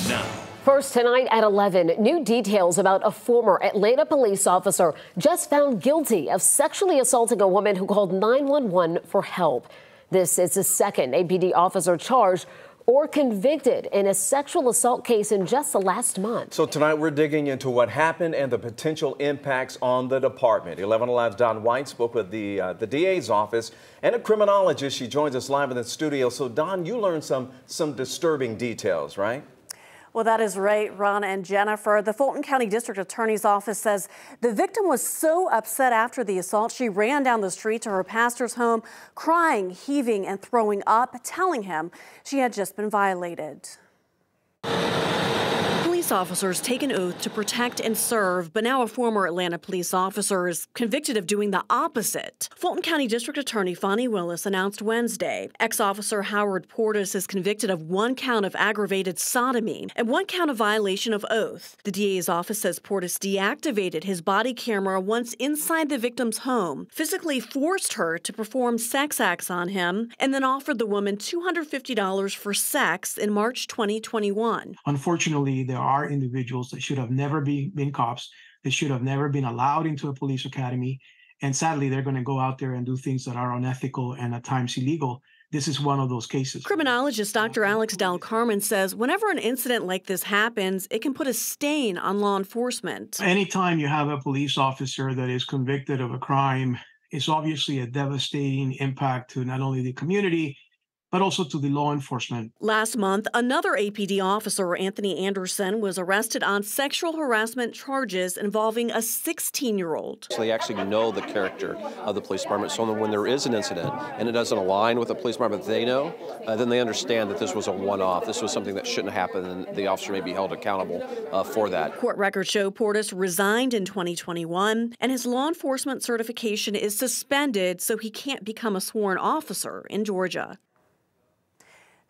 now. First tonight at 11, new details about a former Atlanta police officer just found guilty of sexually assaulting a woman who called 911 for help. This is the second APD officer charged or convicted in a sexual assault case in just the last month. So tonight we're digging into what happened and the potential impacts on the department. 11 Alive's Don White spoke with the DA's office and a criminologist. She joins us live in the studio. So Don, you learned some disturbing details, right? Well, that is right, Ron and Jennifer. The Fulton County District Attorney's Office says the victim was so upset after the assault, she ran down the street to her pastor's home, crying, heaving, and throwing up, telling him she had just been violated. Police officers take an oath to protect and serve, but now a former Atlanta police officer is convicted of doing the opposite. Fulton County District Attorney Fonnie Willis announced Wednesday ex-officer Howard Portis is convicted of 1 count of aggravated sodomy and 1 count of violation of oath. The DA's office says Portis deactivated his body camera once inside the victim's home, physically forced her to perform sex acts on him, and then offered the woman $250 for sex in March 2021. Unfortunately, there are individuals that should have never been cops. They should have never been allowed into a police academy. And sadly, they're going to go out there and do things that are unethical and at times illegal. This is one of those cases. Criminologist Dr. Alex Del Carmen says whenever an incident like this happens, it can put a stain on law enforcement. Anytime you have a police officer that is convicted of a crime, it's obviously a devastating impact to not only the community, but also to the law enforcement. Last month, another APD officer, Anthony Anderson, was arrested on sexual harassment charges involving a 16-year-old. So they actually know the character of the police department, so when there is an incident and it doesn't align with the police department that they know, then they understand that this was a one-off. This was something that shouldn't happen, and the officer may be held accountable for that. Court records show Portis resigned in 2021, and his law enforcement certification is suspended so he can't become a sworn officer in Georgia.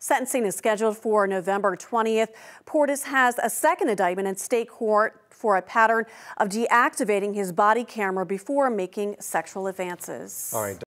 Sentencing is scheduled for November 20th. Portis has a second indictment in state court for a pattern of deactivating his body camera before making sexual advances. All right.